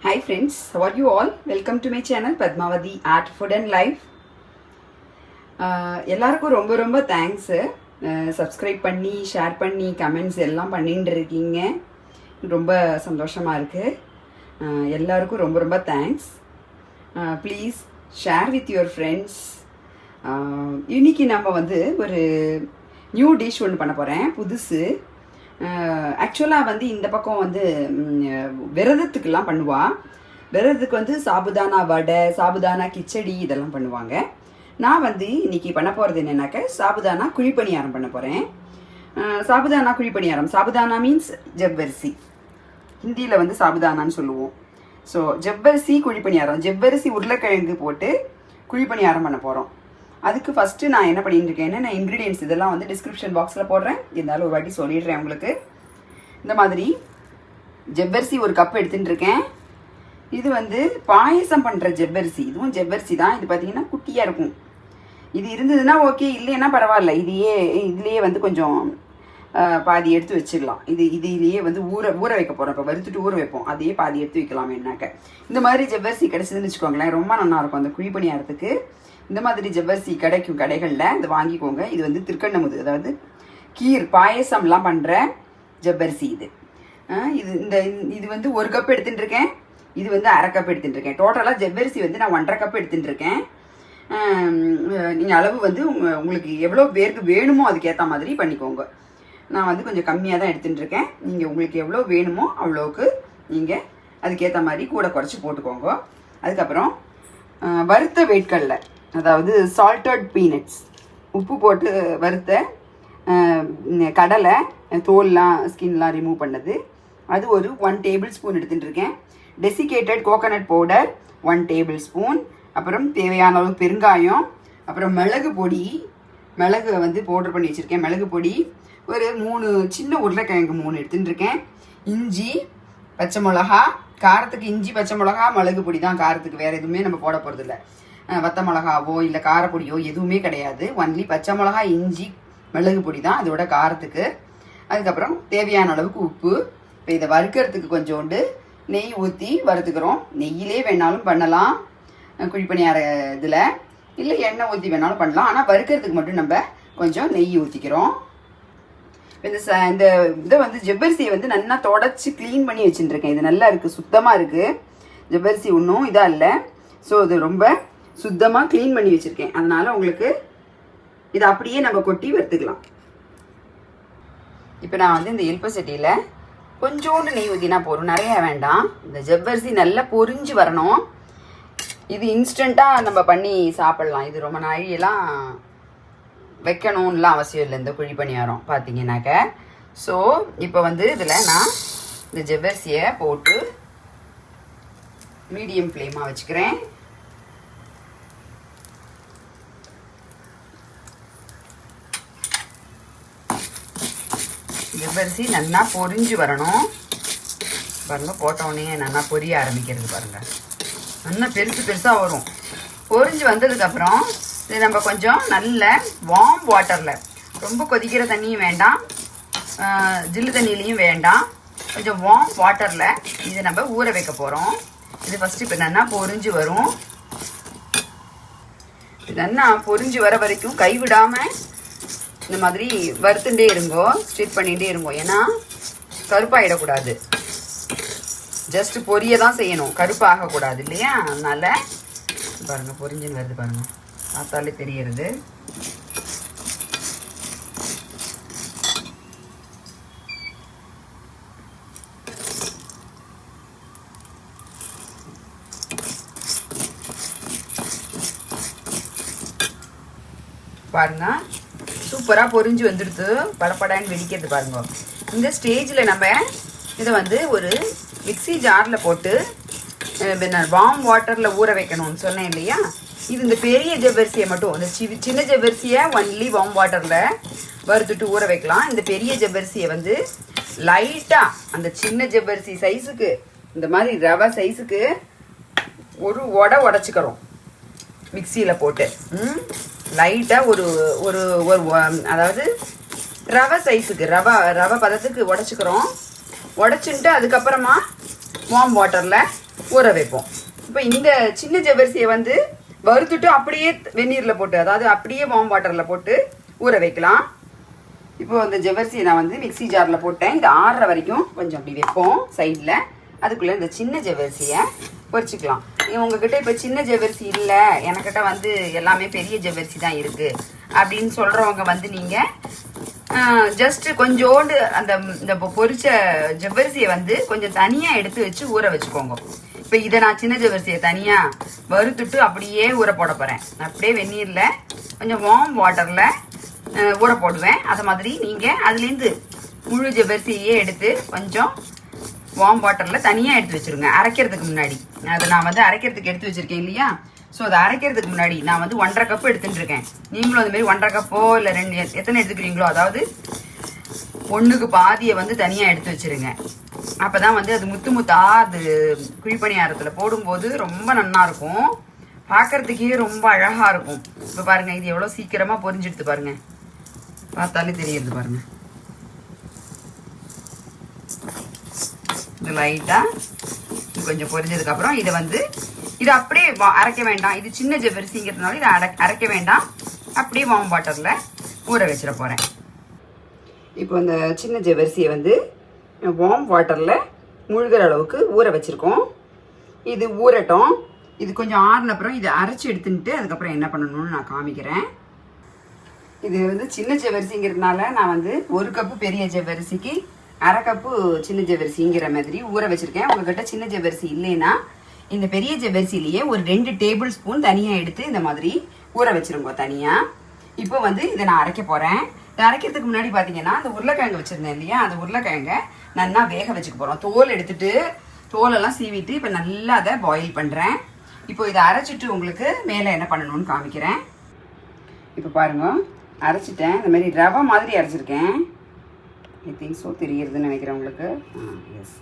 Hi friends, how are you all? Welcome to my channel Padmavati Art Food and Life. எல்லாருக்கும் ரொம்ப ரொம்ப thanks. Subscribe பண்ணி share பண்ணி comments எல்லாம் பண்ணிட்டு இருக்கீங்க. ரொம்ப சந்தோஷமாக இருக்குது. எல்லாருக்கும் ரொம்ப ரொம்ப thanks. Please share with your friends. இன்னைக்கு நம்ம வந்து ஒரு நியூ டிஷ் ஒன்று பண்ண போகிறேன், புதுசு. ஆக்சுவலாக வந்து இந்த பக்கம் வந்து விரதத்துக்கெல்லாம் பண்ணுவாள். விரதத்துக்கு வந்து சாபுதானா வடை, சாபுதானா கிச்சடி இதெல்லாம் பண்ணுவாங்க. நான் வந்து இன்றைக்கி பண்ண போகிறது என்னென்னாக்க சாபுதானா குழிப்பணியாரம் பண்ண போகிறேன். சாபுதானா குழிப்பணியாரம், சாபுதானா மீன்ஸ் ஜவ்வரிசி, ஹிந்தியில் வந்து சாபுதானான்னு சொல்லுவோம். ஸோ ஜவ்வரிசி குழிப்பணியாரம், ஜவ்வரிசி உருளைக்கிழங்கு போட்டு குழிப்பணியாரம் பண்ண போகிறோம். அதுக்கு ஃபஸ்ட்டு நான் என்ன பண்ணிட்டு இருக்கேன், என்னென்ன இன்க்ரீடியன்ட்ஸ் இதெல்லாம் வந்து டிஸ்கிரிப்ஷன் பாக்ஸில் போடுறேன். இருந்தாலும் ஒரு வாட்டி சொல்லிடுறேன் உங்களுக்கு. இந்த மாதிரி ஜவ்வரிசி ஒரு கப் எடுத்துகிட்டு இருக்கேன். இது வந்து பாயசம் பண்ணுற ஜவ்வரிசி, இதுவும் ஜவ்வரிசி தான். இது பார்த்திங்கன்னா குட்டியாக இருக்கும். இது இருந்ததுன்னா ஓகே, இல்லைன்னா பரவாயில்ல. இதுலேயே வந்து கொஞ்சம் பாதி எடுத்து வச்சிடலாம். இதுலேயே வந்து ஊற வைக்க போகிறோம். இப்போ வறுத்துட்டு ஊற வைப்போம், அதையே பாதி எடுத்து வைக்கலாம் என்னாக்க. இந்த மாதிரி ஜவ்வரிசி கிடச்சிதுன்னு வச்சுக்கோங்களேன், ரொம்ப நல்லாயிருக்கும் அந்த குழிப்பணியாரத்துக்கு. இந்த மாதிரி ஜவ்வரிசி கிடைக்கும் கடைகளில், இதை வாங்கிக்கோங்க. இது வந்து திருக்கண்ணமுது, அதாவது கீர் பாயசம்லாம் பண்ணுற ஜவ்வரிசி இது. இது வந்து ஒரு கப் எடுத்துகிட்டு இருக்கேன். இது வந்து அரை கப் எடுத்துகிட்டு இருக்கேன். டோட்டலாக ஜவ்வரிசி வந்து நான் 1.5 கப் எடுத்துகிட்டு இருக்கேன். நீங்கள் அளவு வந்து உங்களுக்கு எவ்வளோ பேருக்கு வேணுமோ அதுக்கேற்ற மாதிரி பண்ணிக்கோங்க. நான் வந்து கொஞ்சம் கம்மியாக தான் எடுத்துகிட்டு இருக்கேன். நீங்கள் உங்களுக்கு எவ்வளோ வேணுமோ அவ்வளோக்கு நீங்கள் அதுக்கேற்ற மாதிரி கூட குறைச்சி போட்டுக்கோங்க. அதுக்கப்புறம் வறுத்த வேர்க்கடலை, அதாவது சால்டட் பீனட்ஸ், உப்பு போட்டு வறுத்த கடலை, தோல்லாம் ஸ்கின்லாம் ரிமூவ் பண்ணது, அது ஒரு 1 டேபிள் ஸ்பூன் எடுத்துகிட்டு இருக்கேன். Desiccated coconut powder 1 table spoon. அப்புறம் தேவையான அளவு பெருங்காயம். அப்புறம் மிளகு பொடி, மிளகு வந்து பவுடர் பண்ணி வச்சுருக்கேன். மிளகு பொடி ஒரு 3 சின்ன உருளைக்கிழங்கு 3 எடுத்துகிட்டு இருக்கேன். இஞ்சி, பச்சை மிளகா, காரத்துக்கு இஞ்சி பச்சை மிளகா மிளகு பொடி தான் காரத்துக்கு, வேறு எதுவுமே நம்ம போட போகிறதில்ல. வத்த மிளகாவோ இல்லை காரப்பொடியோ எதுவுமே கிடையாது. ஒன்லி பச்சை மிளகா, இஞ்சி, மிளகு பொடி தான் அதோட காரத்துக்கு. அதுக்கப்புறம் தேவையான அளவுக்கு உப்பு. இப்போ இதை வறுக்கிறதுக்கு கொஞ்சோண்டு நெய் ஊற்றி வறுத்துக்கிறோம். நெய்யிலே வேணாலும் பண்ணலாம் குழிப்பணியார இதில், இல்லை எண்ணெய் ஊற்றி வேணாலும் பண்ணலாம். ஆனால் வறுக்கிறதுக்கு மட்டும் நம்ம கொஞ்சம் நெய் ஊற்றிக்கிறோம். இந்த இதை வந்து ஜவ்வரிசியை வந்து நல்லா தொடச்சி க்ளீன் பண்ணி வச்சுட்டுருக்கேன். இது நல்லா இருக்குது, சுத்தமாக இருக்குது. ஜவ்வரிசி ஒன்றும் இதாக இல்லை. ஸோ இது ரொம்ப சுத்தமாக க்ளீன் பண்ணி வச்சுருக்கேன். அதனால் உங்களுக்கு இதை அப்படியே நம்ம கொட்டி வறுத்துக்கலாம். இப்போ நான் வந்து இந்த இல்ப சட்டியில் கொஞ்சோண்டு நெய் ஊற்றினா போதும், நிறைய வேண்டாம். இந்த ஜவ்வரிசி நல்லா பொரிஞ்சு வரணும். இது இன்ஸ்டண்ட்டாக நம்ம பண்ணி சாப்பிட்லாம். இது ரொம்ப நாளையெல்லாம் வைக்கணும்லாம் அவசியம் இல்லை இந்த குழிப்பணியாரம் பார்த்தீங்கன்னாக்க. ஸோ இப்போ வந்து இதில் நான் இந்த ஜவ்வரிசியை போட்டு மீடியம் ஃப்ளேமாக வச்சுக்கிறேன். ஜவ்வரிசி நல்லா பொரிஞ்சு வரணும். பாருங்கள், போட்டோடனே நல்லா பொரிய ஆரம்பிக்கிறது பாருங்கள். நல்லா பெருசு பெருசாக வரும். பொரிஞ்சு வந்ததுக்கப்புறம் இது நம்ம கொஞ்சம் நல்ல வார்ம் வாட்டரில், ரொம்ப கொதிக்கிற தண்ணியும் வேண்டாம், ஜில்லு தண்ணியிலையும் வேண்டாம், கொஞ்சம் வார்ம் வாட்டரில் இதை நம்ம ஊற வைக்க போகிறோம். இது ஃபஸ்ட்டு இப்போ நல்லா பொரிஞ்சு வரும். இது நல்லா பொரிஞ்சு வர வரைக்கும் கைவிடாமல் இந்த மாதிரி வறுத்துட்டே இருங்கோ, ஸ்டிட் பண்ணிகிட்டே இருங்கோ. ஏன்னா கருப்பாகிடக்கூடாது. ஜஸ்ட் பொரிய தான் செய்யணும், கருப்பாகக்கூடாது இல்லையா? அதனால் பாருங்கள் பொரிஞ்சுன்னு வருது பாருங்கள், பார்த்தாலே தெரியறது. பாருங்க, சூப்பராக பொரிஞ்சு வந்துடுது, படப்படான்னு வெடிக்கிறது பாருங்க. இந்த ஸ்டேஜில் நம்ம இதை வந்து ஒரு மிக்ஸி ஜாரில் போட்டு வார்ம் வாட்டரில் ஊற வைக்கணும்னு சொன்னேன் இல்லையா? இது இந்த பெரிய ஜவ்வரிசியை மட்டும், இந்த சின்ன ஜவ்வரிசியை ஒன்லி வார்ம் வாட்டரில் வறுத்துட்டு ஊற வைக்கலாம். இந்த பெரிய ஜவ்வரிசியை வந்து லைட்டாக அந்த சின்ன ஜவ்வரிசி சைஸுக்கு, இந்த மாதிரி ரவை சைஸுக்கு ஒரு உடச்சிக்கிறோம் மிக்சியில் போட்டு. லைட்டாக ஒரு ஒரு அதாவது ரவை சைஸுக்கு, ரவை பதத்துக்கு உடச்சிக்கிறோம். உடச்சின்ட்டு அதுக்கப்புறமா வார்ம் வாட்டரில் ஊற வைப்போம். இப்போ இந்த சின்ன ஜவ்வரிசியை வந்து வறுத்துட்டு அப்படியே வெந்நீரில் போட்டு, அதாவது அப்படியே வார்ம் வாட்டரில் போட்டு ஊற வைக்கலாம். இப்போ அந்த ஜவ்வரிசியை நான் வந்து மிக்சி ஜாரில் போட்டேன். இது ஆறுற வரைக்கும் கொஞ்சம் அப்படி வைப்போம் சைடில். அதுக்குள்ளே இந்த சின்ன ஜவ்வரிசியை பொரிச்சிக்கலாம். உங்ககிட்ட இப்போ சின்ன ஜவ்வரிசி இல்லை, எனக்கிட்ட வந்து எல்லாமே பெரிய ஜவ்வரிசி தான் இருக்குது அப்படின்னு சொல்கிறவங்க வந்து நீங்கள் ஜஸ்ட்டு கொஞ்சோண்டு இந்த பொரிச்ச ஜவ்வரிசியை வந்து கொஞ்சம் தனியாக எடுத்து வச்சு ஊற வச்சுக்கோங்க. இப்போ இதை நான் சின்ன ஜவ்வரிசியை தனியாக வறுத்துட்டு அப்படியே ஊற போட போகிறேன். அப்படியே வெந்நீரில் கொஞ்சம் வார்ம் வாட்டரில் ஊற போடுவேன். அது மாதிரி நீங்கள் அதுலேருந்து முழு ஜவ்வரிசியே எடுத்து கொஞ்சம் வார்ம் வாட்டரில் தனியாக எடுத்து வச்சுருங்க அரைக்கிறதுக்கு முன்னாடி. அதை நான் வந்து அரைக்கிறதுக்கு எடுத்து வச்சுருக்கேன் இல்லையா? ஸோ அதை அரைக்கிறதுக்கு முன்னாடி நான் வந்து 1.5 கப்பு எடுத்துகிட்டு இருக்கேன். நீங்களும் அந்த மாதிரி 1.5 கப்போ இல்லை 2 எத்தனை எடுத்துக்கிறீங்களோ, அதாவது 1க்கு பாதியை வந்து தனியாக எடுத்து வச்சுருங்க. அப்போ தான் வந்து அது முத்து முத்தாக அது குழிப்பணியாரத்தில் போடும்போது ரொம்ப நல்லாயிருக்கும், பார்க்குறதுக்கே ரொம்ப அழகாக இருக்கும். இப்போ பாருங்கள், இது எவ்வளோ சீக்கிரமாக பொரிஞ்சிடுது பாருங்கள், பார்த்தாலே தெரியுது பாருங்கள். இது லைட்டாக கொஞ்சம் பொரிஞ்சதுக்கப்புறம் இதை அப்படியே அரைக்க வேண்டாம். இது சின்ன ஜவ்வரிசிங்கிறதுனால இதை அரைக்க வேண்டாம், அப்படியே வார்ம் வாட்டரில் ஊற வச்சிட போகிறேன். இப்போ இந்த சின்ன ஜவ்வரிசியை வந்து வார்ம் வாட்டரில் முழுகிற அளவுக்கு ஊற வச்சுருக்கோம். இது ஊறட்டும். இது கொஞ்சம் ஆறுனப்புறம் இதை அரைச்சி எடுத்துட்டு அதுக்கப்புறம் என்ன பண்ணணும்னு நான் காமிக்கிறேன். இது வந்து சின்ன ஜவ்வரிசிங்கிறதுனால நான் வந்து 1 கப்பு பெரிய ஜவ்வரிசிக்கு 1/2 கப்பு சின்ன ஜவ்வரிசிங்கிற மாதிரி ஊற வச்சுருக்கேன். உங்கள்கிட்ட சின்ன ஜவ்வரிசி இல்லைன்னா இந்த பெரிய ஜவ்வரிசிலேயே ஒரு 2 டேபிள் ஸ்பூன் தனியாக எடுத்து இந்த மாதிரி ஊற வச்சுருங்க தனியாக. இப்போ வந்து இதை நான் அரைக்க போகிறேன். இதை அரைக்கிறதுக்கு முன்னாடி பார்த்தீங்கன்னா அந்த உருளைக்கிழங்கு வச்சுருந்தேன் இல்லையா, அந்த உருளைக்கிழங்கை நல்லா வேக வச்சுக்க போகிறோம். தோல் எடுத்துட்டு தோலெல்லாம் சீவிட்டு இப்போ நல்லா அதை பாயில் பண்ணுறேன். இப்போ இதை அரைச்சிட்டு உங்களுக்கு மேலே என்ன பண்ணணும்னு காமிக்கிறேன். இப்போ பாருங்க, அரைச்சிட்டேன். இந்த மாதிரி ரவை மாதிரி அரைச்சிருக்கேன். ஐ திங்க் ஸோ தெரியுதுன்னு நினைக்கிறேன் உங்களுக்கு. எஸ்,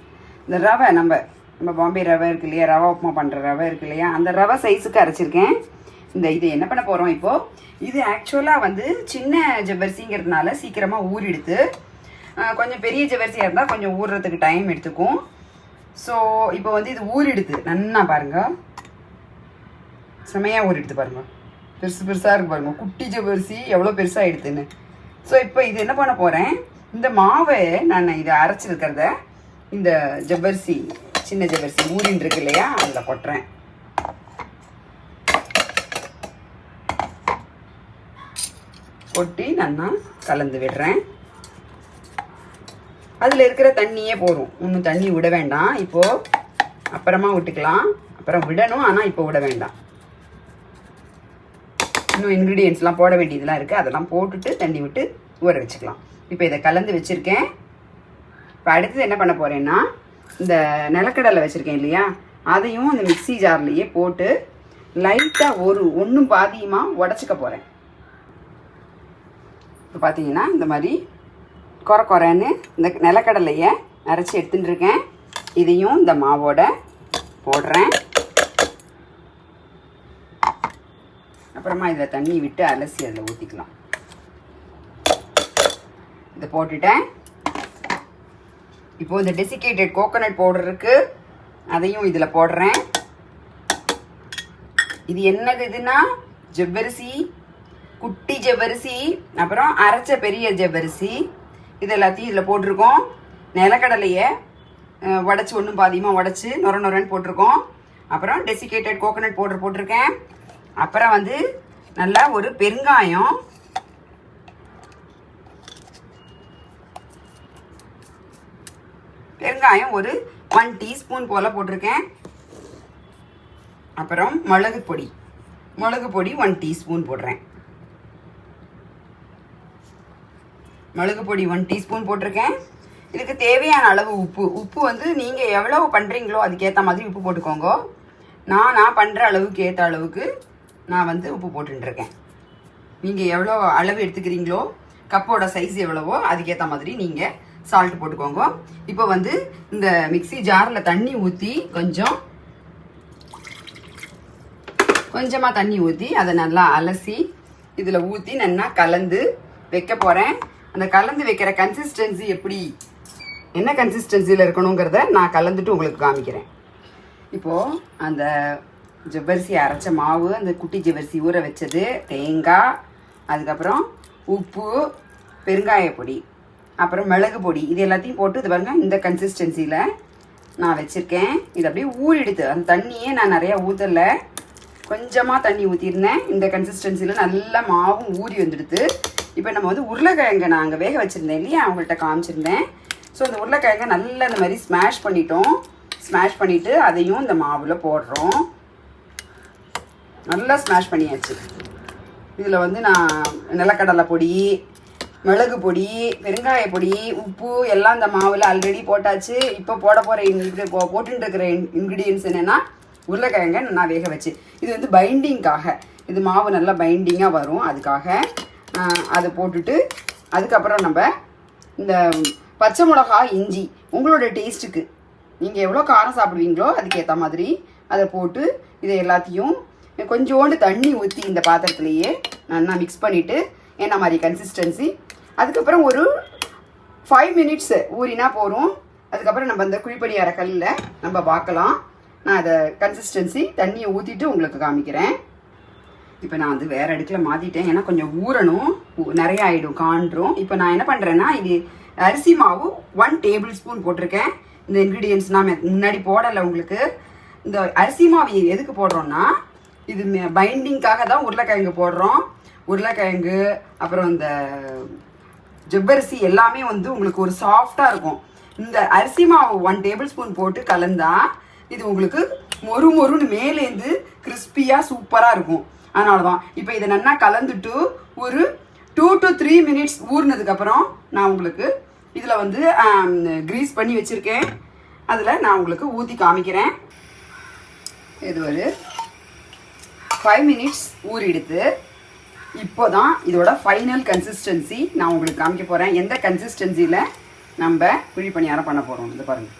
இந்த ரவை நம்ம பாம்பே ரவை இருக்கு இல்லையா, ரவை உப்புமா பண்ணுற ரவை இருக்கு இல்லையா, அந்த ரவை சைஸுக்கு அரைச்சிருக்கேன். இது என்ன பண்ண போகிறோம் இப்போது, இது ஆக்சுவலாக வந்து சின்ன ஜவ்வரிசிங்கிறதுனால சீக்கிரமாக ஊறிடுது. கொஞ்சம் பெரிய ஜவ்வரிசியாக இருந்தால் கொஞ்சம் ஊறுறதுக்கு டைம் எடுத்துக்கும். ஸோ இப்போ வந்து இது ஊறிடுது நல்லா பாருங்கள், செமையாக ஊறிடுது பாருங்கள், பெருசாக இருக்குது பாருங்கள். குட்டி ஜவ்வரிசி எவ்வளோ பெருசாக எடுத்துன்னு. ஸோ இப்போ இது என்ன பண்ண போகிறேன், இந்த மாவை நான் இதை அரைச்சிருக்கிறத இந்த ஜவ்வரிசி சின்ன ஜவ்வரிசி ஊறின்னு இருக்கு இல்லையா அதில் கொட்டுறேன். கொட்டி நல்லா கலந்து விடுறேன். அதில் இருக்கிற தண்ணியே போதும், இன்னும் தண்ணி விட வேண்டாம். இப்போது அப்புறமா விட்டுக்கலாம், அப்புறம் விடணும், ஆனால் இப்போ விட வேண்டாம். இன்னும் இன்க்ரீடியன்ட்ஸ்லாம் போட வேண்டியதெல்லாம் இருக்குது, அதெல்லாம் போட்டுட்டு தண்ணி விட்டு ஊற வச்சுக்கலாம். இப்போ இதை கலந்து வச்சுருக்கேன். இப்போ அடுத்தது என்ன பண்ண போகிறேன்னா, இந்த நிலக்கடலை வச்சுருக்கேன் இல்லையா, அதையும் இந்த மிக்சி ஜார்லேயே போட்டு லைட்டாக ஒன்றும் பாதியமாக உடச்சிக்க போகிறேன். இப்போ பார்த்தீங்கன்னா இந்த மாதிரி குறைன்னு இந்த நிலக்கடலையை அரைச்சி எடுத்துகிட்டு இருக்கேன். இதையும் இந்த மாவோட போடுறேன். அப்புறமா இதில் தண்ணி விட்டு அலசி அதில் ஊற்றிக்கலாம். இதை போட்டுட்டேன். இப்போது இந்த டெசிகேட்டட் கோகோனட் பவுடர் இருக்குது, அதையும் இதில் போடுறேன். இது என்னதுன்னா ஜவ்வரிசி, குட்டி ஜவ்வரிசி, அப்புறம் அரைச்ச பெரிய ஜவ்வரிசி, இது எல்லாத்தையும் இதில் போட்டிருக்கோம். நிலக்கடலையை உடச்சி ஒன்றும் பாதியமாக உடச்சி நொரன்னு போட்டிருக்கோம். அப்புறம் டெசிகேட்டட் கோகோனட் பவுடர் போட்டிருக்கேன். அப்புறம் வந்து நல்லா ஒரு பெருங்காயம், ஒரு 1 டீஸ்பூன் போல் போட்டிருக்கேன். அப்புறம் மிளகு பொடி 1 டீஸ்பூன் போடுறேன். மிளகு பொடி 1 டீஸ்பூன் போட்டிருக்கேன். இதுக்கு தேவையான அளவு உப்பு வந்து நீங்கள் எவ்வளவு பண்ணுறீங்களோ அதுக்கேற்ற மாதிரி உப்பு போட்டுக்கோங்க. நான் பண்ணுற அளவுக்கு ஏற்ற அளவுக்கு நான் வந்து உப்பு போட்டுருக்கேன். நீங்கள் எவ்வளோ அளவு எடுத்துக்கிறீங்களோ, கப்போட சைஸ் எவ்வளவோ அதுக்கேற்ற மாதிரி நீங்கள் சால்ட் போட்டுக்கோங்க. இப்போ வந்து இந்த மிக்சி ஜாரில் தண்ணி ஊற்றி கொஞ்சமாக தண்ணி ஊற்றி அதை நல்லா அலசி இதில் ஊற்றி நல்லா கலந்து வைக்க போகிறேன். அந்த கலந்து வைக்கிற கன்சிஸ்டன்சி என்ன கன்சிஸ்டன்சியில் இருக்கணுங்கிறத நான் கலந்துட்டு உங்களுக்கு காமிக்கிறேன். இப்போது அந்த ஜவ்வரிசி அரைச்ச மாவு, அந்த குட்டி ஜவ்வரிசி ஊற வச்சது, தேங்காய், அதுக்கப்புறம் உப்பு, பெருங்காய பொடி, அப்புறம் மிளகு பொடி, இது எல்லாத்தையும் போட்டு இது பாருங்கள் இந்த கன்சிஸ்டன்சியில் நான் வச்சுருக்கேன். இது அப்படியே ஊறிடுது. அந்த தண்ணியே நான் நிறையா ஊற்றலை, கொஞ்சமாக தண்ணி ஊற்றிருந்தேன். இந்த கன்சிஸ்டன்சியில் நல்லா மாவும் ஊறி வந்துடுது. இப்போ நம்ம வந்து உருளைக்கிழங்கை நான் அங்கே வேக வச்சுருந்தேன் இல்லையா, அவங்கள்ட்ட காமிச்சிருந்தேன். ஸோ இந்த உருளைக்கிழங்கை நல்லா இந்த மாதிரி ஸ்மாஷ் பண்ணிட்டோம். ஸ்மாஷ் பண்ணிவிட்டு அதையும் இந்த மாவில் போடுறோம். நல்லா ஸ்மாஷ் பண்ணியாச்சு. இதில் வந்து நான் நிலக்கடலை பொடி, மிளகு பொடி, பெருங்காய பொடி, உப்பு எல்லாம் இந்த மாவில் ஆல்ரெடி போட்டாச்சு. இப்போ போட போகிற போட்டுருக்கிற இன்க்ரீடியன்ஸ் என்னென்னா உருளைக்கிழங்கை நான் வேக வச்சு, இது வந்து பைண்டிங்காக, இது மாவு நல்லா பைண்டிங்காக வரும், அதுக்காக அதை போட்டுட்டு அதுக்கப்புறம் நம்ம இந்த பச்சை மிளகா, இஞ்சி உங்களோட டேஸ்ட்டுக்கு நீங்கள் எவ்வளோ காரம் சாப்பிடுவீங்களோ அதுக்கேற்ற மாதிரி அதை போட்டு இதை எல்லாத்தையும் கொஞ்சோண்டு தண்ணி ஊற்றி இந்த பாத்திரத்துலேயே நல்லா மிக்ஸ் பண்ணிவிட்டு என்ன மாதிரி கன்சிஸ்டன்சி, அதுக்கப்புறம் ஒரு 5 minutes ஊறினா போகிறோம். அதுக்கப்புறம் நம்ம அந்த குழிப்பணியார கல்லில் நம்ம பார்க்கலாம். நான் அதை கன்சிஸ்டன்சி தண்ணியை ஊற்றிட்டு உங்களுக்கு காமிக்கிறேன். இப்போ நான் வந்து வேறு அடுக்கில் மாற்றிட்டேன், ஏன்னா கொஞ்சம் ஊறணும், நிறைய ஆகிடும், காண்றோம். இப்போ நான் என்ன பண்ணுறேன்னா, இது அரிசி மாவு 1 tablespoon போட்டிருக்கேன். இந்த இன்க்ரீடியன்ஸ் நான் முன்னாடி போடலை உங்களுக்கு. இந்த அரிசி மாவு எதுக்கு போடுறோன்னா, இது பைண்டிங்காக தான் உருளைக்கிழங்கு போடுறோம். உருளைக்கிழங்கு அப்புறம் இந்த ஜவ்வரிசி எல்லாமே வந்து உங்களுக்கு ஒரு சாஃப்டாக இருக்கும். இந்த அரிசி மாவு 1 tablespoon போட்டு கலந்தா இது உங்களுக்கு மொறு மொறுன்னு மேலேருந்து கிறிஸ்பியாக சூப்பராக இருக்கும். அதனால தான் இப்போ இதை நல்லா கலந்துட்டு ஒரு 2 to 3 minutes ஊறினதுக்கப்புறம் நான் உங்களுக்கு இதில் வந்து க்ரீஸ் பண்ணி வச்சுருக்கேன், அதில் நான் உங்களுக்கு ஊற்றி காமிக்கிறேன். இது ஒரு 5 minutes ஊறிடுது. இப்போ தான் இதோட ஃபைனல் கன்சிஸ்டன்சி நான் உங்களுக்கு காமிக்க போகிறேன். எந்த கன்சிஸ்டன்சியில் நம்ம குழிப்பணியாரம் பண்ண போகிறோம். இது பாருங்கள்,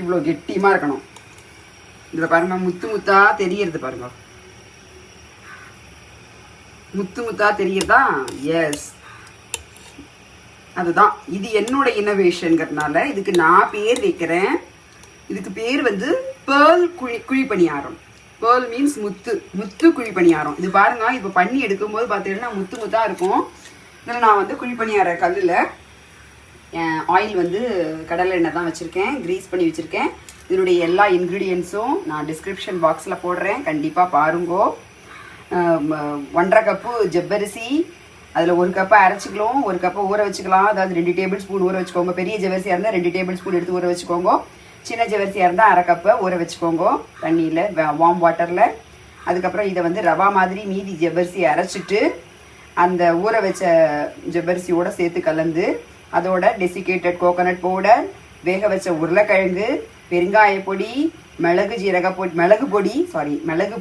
இவ்வளோ கெட்டியமாக இருக்கணும். இதில் பாருங்கள், முத்து முத்தாக தெரியறது பாருங்கள், முத்து முத்தாக தெரியறதா? எஸ், அதுதான். இது என்னோட இன்னோவேஷன்கிறதுனால இதுக்கு நான் பேர் வைக்கிறேன். இதுக்கு பேர் வந்து பேர்ல் குழிப்பணியாரம். பேர்ல் மீன்ஸ் முத்து, முத்து குழிப்பணியாரம். இது பாருங்க, இப்போ பண்ணி எடுக்கும்போது பார்த்தீங்கன்னா முத்து முத்தாக இருக்கும். இதில் நான் வந்து குழிப்பணியார கல்லில் ஆயில் வந்து கடலை எண்ணெய் தான் வச்சுருக்கேன், க்ரீஸ் பண்ணி வச்சுருக்கேன். இதனுடைய எல்லா இன்க்ரீடியன்ஸும் நான் டிஸ்கிரிப்ஷன் பாக்ஸில் போடுறேன், கண்டிப்பாக பாருங்கோ. 1.5 கப்பு ஜவ்வரிசி, அதில் 1 கப்பை அரைச்சிக்கலாம், 1 கப்பை ஊற வச்சுக்கலாம். அதாவது 2 tablespoon ஊற வச்சுக்கோங்க. பெரிய ஜவ்வரிசியாக இருந்தால் 2 tablespoon எடுத்து ஊற வச்சுக்கோங்க. சின்ன ஜவ்வரிசியாக இருந்தால் 1/2 கப்பை ஊற வச்சுக்கோங்க தண்ணியில், வார்ம் வாட்டரில். அதுக்கப்புறம் இதை வந்து ரவா மாதிரி மீதி ஜவ்வரிசியை அரைச்சிட்டு அந்த ஊற வச்ச ஜவ்வரிசியோடு சேர்த்து கலந்து அதோட டெசிகேட்டட் கோகோனட் பவுடர், வேக வச்ச உருளைக்கிழங்கு, பெருங்காய பொடி, மிளகு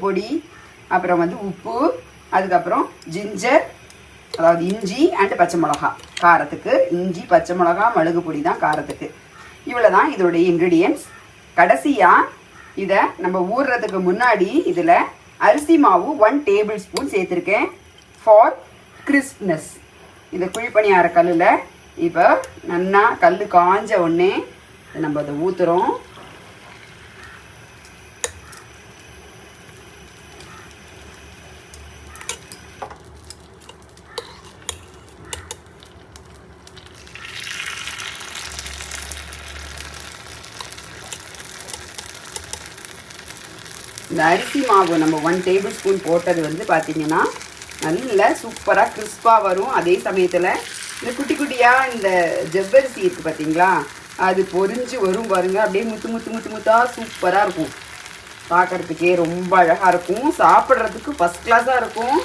பொடி, அப்புறம் வந்து உப்பு, அதுக்கப்புறம் ஜிஞ்சர், அதாவது இஞ்சி அண்ட் பச்சை மிளகா காரத்துக்கு. இஞ்சி, பச்சை மிளகா, மிளகு பொடி தான் காரத்துக்கு. இவ்வளோ தான் இதோடைய இன்க்ரீடியன்ட்ஸ். கடைசியாக இதை நம்ம ஊறுறதுக்கு முன்னாடி இதில் அரிசி மாவு 1 tablespoon சேர்த்துருக்கேன் ஃபார் கிறிஸ்ப்னஸ். இந்த குழிப்பணியார கல்லில் இப்போ நல்லா கல் காஞ்ச உடனே நம்ம அதை ஊற்றுறோம். இந்த அரிசி மாவு நம்ம 1 tablespoon போட்டது வந்து பார்த்திங்கன்னா நல்ல சூப்பராக கிறிஸ்பாக வரும். அதே சமயத்தில் இந்த குட்டி குட்டியாக இந்த ஜவ்வரிசி இருக்குது பார்த்தீங்களா, அது பொரிஞ்சு வரும் பாருங்கள், அப்படியே முத்தாக சூப்பராக இருக்கும். பார்க்குறதுக்கே ரொம்ப அழகாக இருக்கும், சாப்பிட்றதுக்கு ஃபஸ்ட் கிளாஸாக இருக்கும்.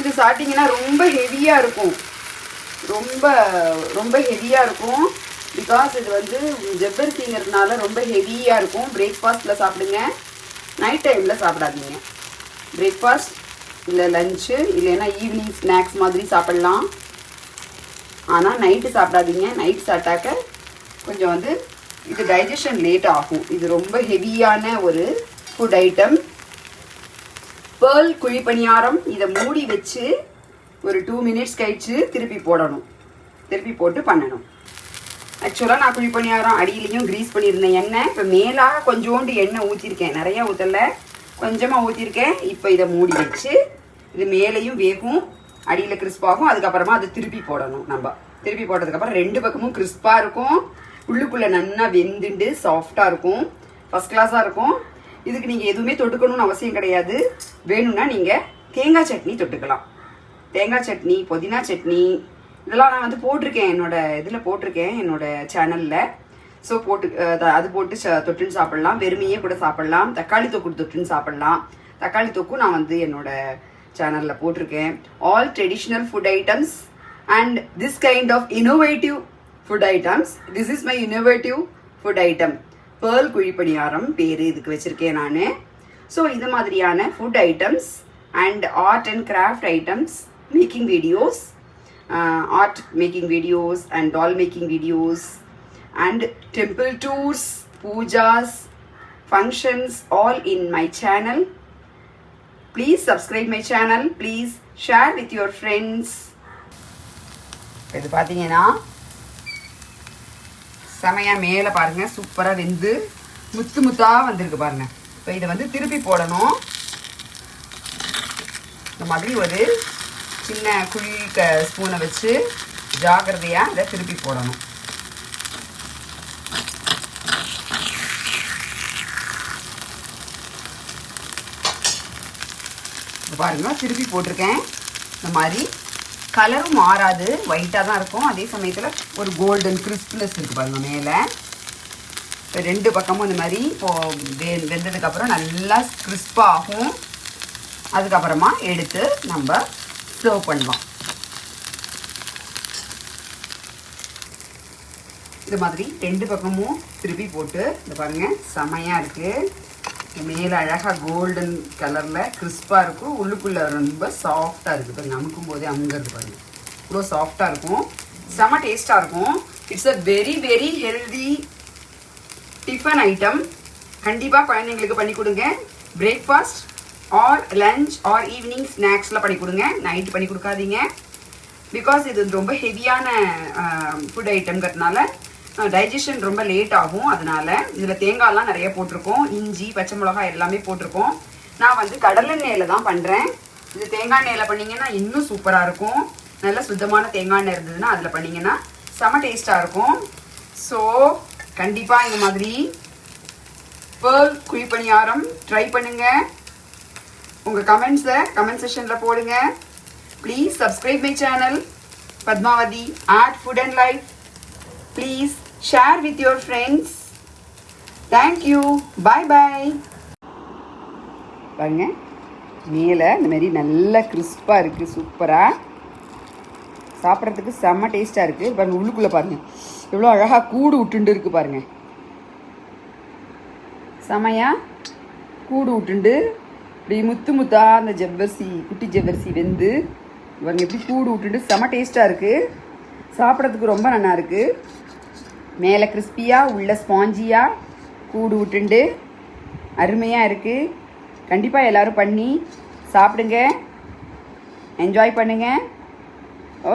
இது சாப்பிட்டிங்கன்னா ரொம்ப ஹெவியாக இருக்கும், ரொம்ப ஹெவியாக இருக்கும். பிகாஸ் இது வந்து ஜவ்வரிசிங்கிறதுனால ரொம்ப ஹெவியாக இருக்கும். பிரேக்ஃபாஸ்ட்டில் சாப்பிடுங்க, நைட் டைமில் சாப்பிடாதீங்க. பிரேக்ஃபாஸ்ட் இல்லை லஞ்சு இல்லைன்னா ஈவினிங் ஸ்நாக்ஸ் மாதிரி சாப்பிட்லாம். ஆனால் நைட்டு சாப்பிடாதீங்க. நைட் சாப்பிட்டாக்க கொஞ்சம் வந்து இது டைஜஷன் லேட் ஆகும். இது ரொம்ப ஹெவியான ஒரு ஃபுட் ஐட்டம். பேர்ல் குழிப்பணியாரம். இதை மூடி வச்சு ஒரு 2 minutes கழிச்சு திருப்பி போடணும், திருப்பி போட்டு பண்ணணும். ஆக்சுவலாக நான் குழி பணியாரம் அடியிலையும் க்ரீஸ் பண்ணியிருந்தேன் எண்ணெய். இப்போ மேலாக கொஞ்சோண்டு எண்ணெய் ஊற்றிருக்கேன், நிறையா ஊற்றலை, கொஞ்சமாக ஊற்றிருக்கேன். இப்போ இதை மூடி வச்சு இது மேலேயும் வேகும், அடியில் கிறிஸ்பாகும். அதுக்கப்புறமா அதை திருப்பி போடணும். நம்ம திருப்பி போட்டதுக்கப்புறம் 2 பக்கமும் கிறிஸ்பாக இருக்கும், உள்ளுக்குள்ளே நல்லா வெந்துண்டு சாஃப்டாக இருக்கும், ஃபஸ்ட் கிளாஸாக இருக்கும். இதுக்கு நீங்கள் எதுவுமே தொட்டுக்கணும்னு அவசியம் கிடையாது. வேணும்னா நீங்கள் தேங்காய் சட்னி தொட்டுக்கலாம். தேங்காய் சட்னி, புதினா சட்னி இதெல்லாம் நான் வந்து போட்டிருக்கேன், என்னோட இதில் போட்டிருக்கேன், என்னோட சேனலில். ஸோ அது போட்டு தொட்டுன்னு சாப்பிட்லாம், வெறுமையே கூட சாப்பிட்லாம், தக்காளி தொக்கு தொட்டுன்னு சாப்பிட்லாம். தக்காளி தொக்கும் நான் வந்து என்னோட சேனலில் போட்டிருக்கேன். All traditional food items and this kind of innovative food items. This is my innovative food item. Pearl kuzhipaniyaram பேர் இதுக்கு வச்சுருக்கேன் நான். ஸோ இது மாதிரியான food items and art and craft items, making videos, art making videos and doll making videos and temple tours, pujas, functions, all in my channel. Please subscribe my channel, please share with your friends. இது பாத்தீங்கன்னா செமையா மேலே பாருங்க, சூப்பரா வெந்து முத்து முத்தா வந்திருக்கு பாருங்க. இப்போ இதை வந்து திருப்பி போடணும். இந்த மாதிரி ஒரு சின்ன குழி ஸ்பூனை வச்சு ஜாக்கிரதையாக இதை திருப்பி போடணும். பாருங்க, திருப்பி போட்டிருக்கேன். இந்த மாதிரி கலரும் மாறாது, ஒயிட்டாக தான் இருக்கும். அதே சமயத்தில் ஒரு கோல்டன் கிறிஸ்ப்னஸ் இருக்குது பாருங்க மேலே. 2 பக்கமும் இந்த மாதிரி வெந்ததுக்கப்புறம் நல்லா கிறிஸ்பாகும். அதுக்கப்புறமா எடுத்து நம்ம சர்வ் பண்ணலாம். இது மாதிரி 2 பக்கமும் திருப்பி போட்டு இந்த பாருங்க, செமையாக இருக்குது. மேலே அழகாக கோல்டன் கலரில் கிறிஸ்பாக இருக்கும், உள்ளுக்குள்ளே ரொம்ப சாஃப்டாக இருக்குது பாருங்க. அமுக்கும் போதே அமுங்கிறது பாருங்க, இவ்வளோ சாஃப்டாக இருக்கும், செம டேஸ்ட்டாக இருக்கும். It's a very very healthy tiffin item. கண்டிப்பாக குழந்தைங்களுக்கு பண்ணி கொடுங்க. Breakfast or lunch or evening ஸ்நாக்ஸில் பண்ணி கொடுங்க, நைட்டு பண்ணி கொடுக்காதீங்க. பிகாஸ் இது ரொம்ப ஹெவியான ஃபுட் ஐட்டம்ங்கிறதுனால டைஜஷன் ரொம்ப லேட் ஆகும். அதனால இதில் தேங்காயெலாம் நிறைய போட்டிருக்கோம், இஞ்சி, பச்சை மிளகாய் எல்லாமே போட்டிருக்கோம். நான் வந்து கடலெண்ணெயில் தான் பண்ணுறேன். இது தேங்காய் எண்ணெயில் பண்ணிங்கன்னா இன்னும் சூப்பராக இருக்கும். நல்ல சுத்தமான தேங்காய் எண்ணெய் இருந்ததுன்னா அதில் பண்ணிங்கன்னா செம டேஸ்ட்டாக இருக்கும். ஸோ கண்டிப்பாக இந்த மாதிரி பேர்ல் குழிப்பணியாரம் ட்ரை பண்ணுங்கள். உங்கள் கமெண்ட்ஸை கமெண்ட் செக்ஷனில் போடுங்க. Please subscribe my channel Padmavathi art food and life. Please share with your friends. Thank you, bye bye. பாருங்க, மேலே இந்த மாதிரி நல்லா கிறிஸ்பாக இருக்குது, சூப்பராக சாப்பிட்றதுக்கு செம்ம டேஸ்ட்டாக இருக்குது. பாருங்கள், உள்ளுக்குள்ளே பாருங்கள் எவ்வளோ அழகாக கூடு விட்டுண்டு இருக்குது பாருங்கள். செமையாக கூடு விட்டுண்டு இப்படி முத்து முத்தா அந்த ஜவ்வரிசி, குட்டி ஜவ்வரிசி வெந்து பாருங்க எப்படி கூடு விட்டுட்டு செம டேஸ்ட்டாக இருக்குது. சாப்பிட்றதுக்கு ரொம்ப நல்லா இருக்குது. மேலே கிறிஸ்பியாக உள்ள ஸ்பாஞ்சியாக கூடு விட்டுண்டு அருமையாக இருக்குது. கண்டிப்பாக எல்லோரும் பண்ணி சாப்பிடுங்க, என்ஜாய் பண்ணுங்கள்.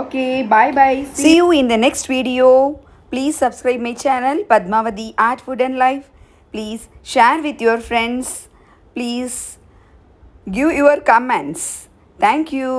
Okay, bye bye. See you in the next video. Please subscribe my channel Padmavati Art Food and Life. Please share with your friends. Please give your comments. Thank you.